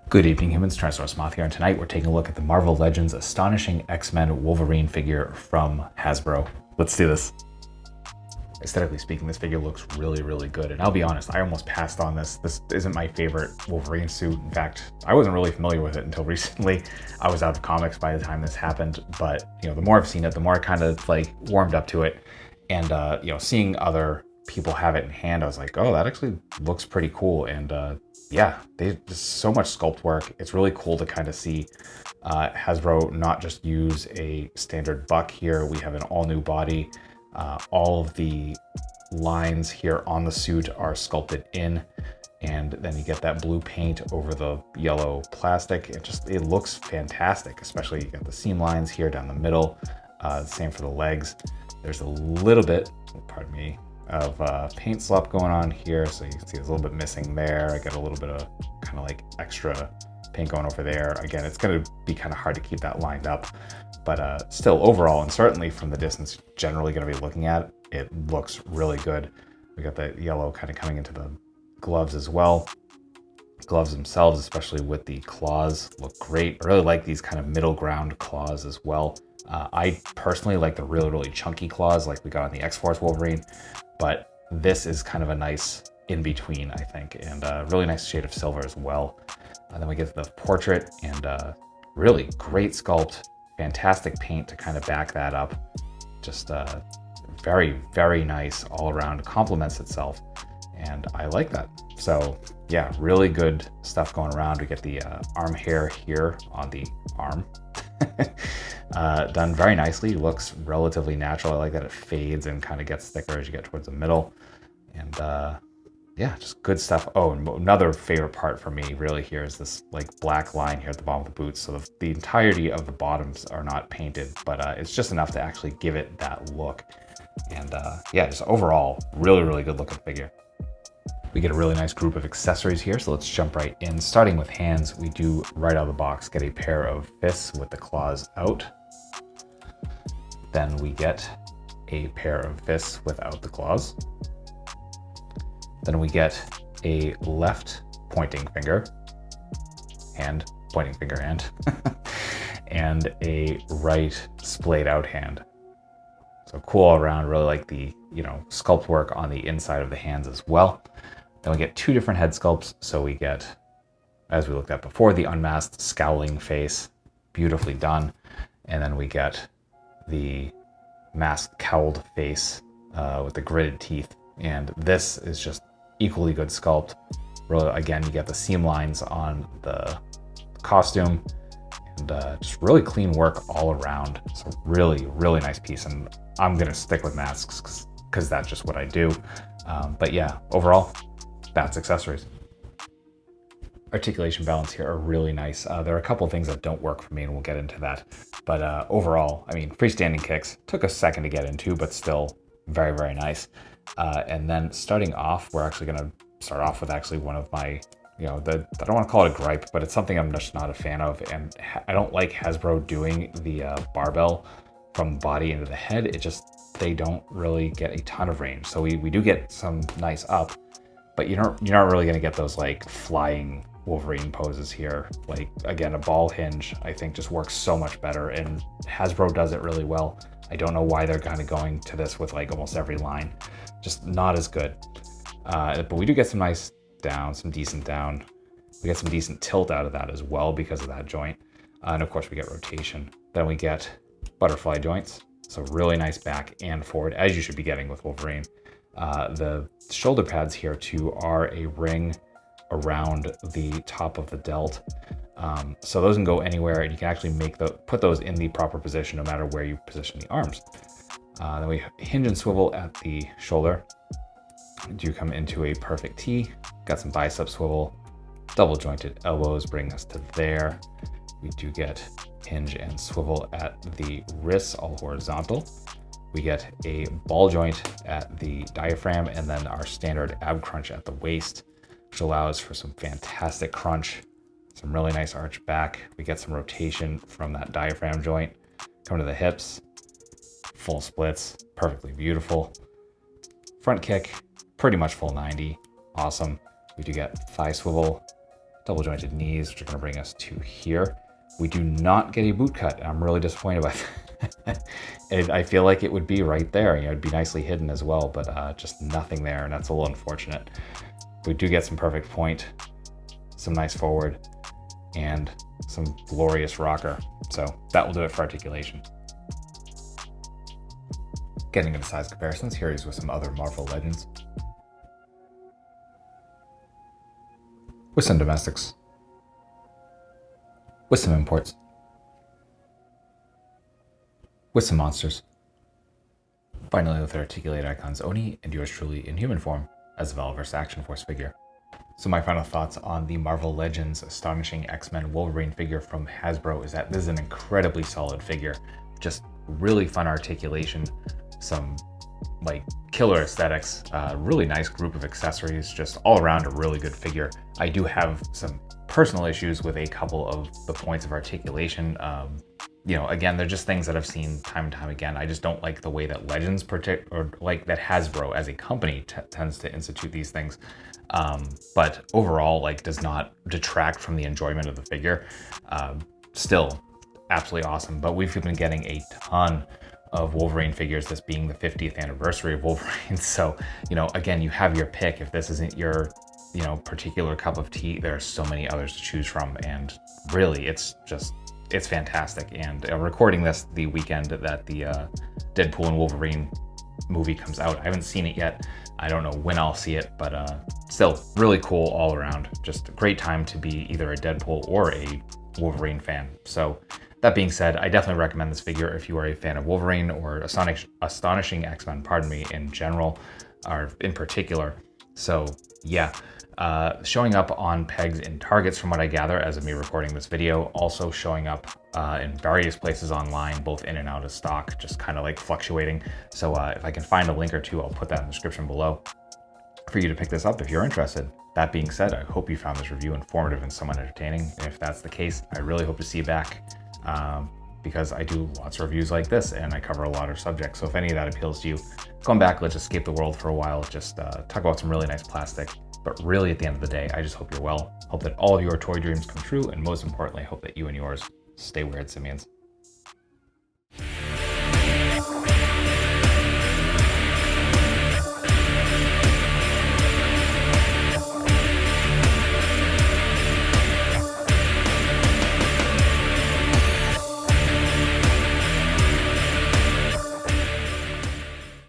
Good evening, humans. Tyrannosaurusmoth here, and tonight we're taking a look at the Marvel Legends Astonishing X-Men Wolverine figure from Hasbro. Let's do this. Aesthetically speaking, this figure looks really, really good, and I'll be honest, I almost passed on this. This isn't my favorite Wolverine suit. In fact, I wasn't really familiar with it until recently. I was out of comics by the time this happened, but the more I've seen it, the more I kind of like warmed up to it, and seeing other people have it in hand, I was like, oh, that actually looks pretty cool. And yeah, there's so much sculpt work. It's really cool to kind of see Hasbro not just use a standard buck here. We have an all new body. All of the lines here on the suit are sculpted in, and then you get that blue paint over the yellow plastic. It looks fantastic, especially you got the seam lines here down the middle. Same for the legs. There's a little bit, pardon me, of paint slop going on here, so you can see there's a little bit missing there. I got a little bit of kind of like extra paint going over there. Again, it's going to be kind of hard to keep that lined up, but still overall, and certainly from the distance, generally going to be looking at it, looks really good. We got the yellow kind of coming into the gloves as well. Gloves themselves, especially with the claws, look great. I really like these kind of middle ground claws as well. I personally like the really, really chunky claws like we got on the X-Force Wolverine, but this is kind of a nice in-between, I think, and a really nice shade of silver as well. And then we get to the portrait, and really great sculpt, fantastic paint to kind of back that up. Just very, very nice all around, complements itself, and I like that. So yeah, really good stuff going around. We get the arm hair here on the arm. Done very nicely, looks relatively natural. I like that it fades and kind of gets thicker as you get towards the middle. And yeah, just good stuff. Oh, and another favorite part for me really here is this like black line here at the bottom of the boots. So the entirety of the bottoms are not painted, but it's just enough to actually give it that look. And yeah, just overall, really, really good looking figure. We get a really nice group of accessories here, so let's jump right in. Starting with hands, we do right out of the box get a pair of fists with the claws out. Then we get a pair of fists without the claws. Then we get a left pointing finger hand, and a right splayed out hand. So cool all around, really like the sculpt work on the inside of the hands as well. Then we get two different head sculpts. So we get, as we looked at before, the unmasked scowling face, beautifully done. And then we get the masked cowled face with the gritted teeth. And this is just equally good sculpt. Really, again, you get the seam lines on the costume, and just really clean work all around. So really, really nice piece. And I'm going to stick with masks because that's just what I do. But yeah, overall, that's accessories. Articulation balance here are really nice. There are a couple of things that don't work for me, and we'll get into that. But overall, I mean, freestanding kicks took a second to get into, but still very, very nice. And then starting off, we're actually going to start off with actually one of my, I don't want to call it a gripe, but it's something I'm just not a fan of. And I don't like Hasbro doing the barbell from the body into the head. They don't really get a ton of range. So we do get some nice up, but you're not really going to get those like flying Wolverine poses here. Like, again, a ball hinge, I think, just works so much better, and Hasbro does it really well. I don't know why they're kind of going to this with like almost every line. Just not as good. But we do get some nice down, some decent down. We get some decent tilt out of that as well because of that joint. And of course we get rotation. Then we get butterfly joints. So really nice back and forward, as you should be getting with Wolverine. The shoulder pads here too are a ring around the top of the delt. So those can go anywhere, and you can actually put those in the proper position no matter where you position the arms. Then we hinge and swivel at the shoulder. We do come into a perfect T. Got some bicep swivel, double jointed elbows bring us to there. We do get hinge and swivel at the wrists, all horizontal. We get a ball joint at the diaphragm, and then our standard ab crunch at the waist, which allows for some fantastic crunch, some really nice arch back. We get some rotation from that diaphragm joint. Come to the hips, full splits, perfectly beautiful. Front kick, pretty much full 90, awesome. We do get thigh swivel double jointed knees, which are going to bring us to here. We do not get a boot cut. I'm really disappointed by that. I feel like it would be right there. It'd be nicely hidden as well, but just nothing there, and that's a little unfortunate. We do get some perfect point, some nice forward, and some glorious rocker. So that will do it for articulation. Getting into size comparisons, here is with some other Marvel Legends. With some domestics. With some imports. With some monsters. Finally, with Articulate Icons Oni and yours truly in human form as the Valverse Action Force figure. So my final thoughts on the Marvel Legends Astonishing X-Men Wolverine figure from Hasbro is that this is an incredibly solid figure. Just really fun articulation, some like killer aesthetics, really nice group of accessories, just all around a really good figure. I do have some personal issues with a couple of the points of articulation. Again, they're just things that I've seen time and time again. I just don't like the way that Legends or like that Hasbro as a company tends to institute these things. But overall, like, does not detract from the enjoyment of the figure. Still absolutely awesome. But we've been getting a ton of Wolverine figures, this being the 50th anniversary of Wolverine. So, again, you have your pick. If this isn't your, particular cup of tea, there are so many others to choose from. And really, it's fantastic. And recording this the weekend that the Deadpool and Wolverine movie comes out. I haven't seen it yet. I don't know when I'll see it, but still really cool all around. Just a great time to be either a Deadpool or a Wolverine fan. So that being said, I definitely recommend this figure if you are a fan of Wolverine or Astonishing X-Men, in general, or in particular. So yeah, showing up on pegs in Targets from what I gather as of me recording this video, also showing up in various places online, both in and out of stock, just kind of like fluctuating. So if I can find a link or two, I'll put that in the description below for you to pick this up if you're interested. That being said, I hope you found this review informative and somewhat entertaining. And if that's the case, I really hope to see you back because I do lots of reviews like this and I cover a lot of subjects. So if any of that appeals to you, come back, let's escape the world for a while, just talk about some really nice plastic. But really, at the end of the day, I just hope you're well, hope that all of your toy dreams come true, and most importantly, hope that you and yours stay weird, simians.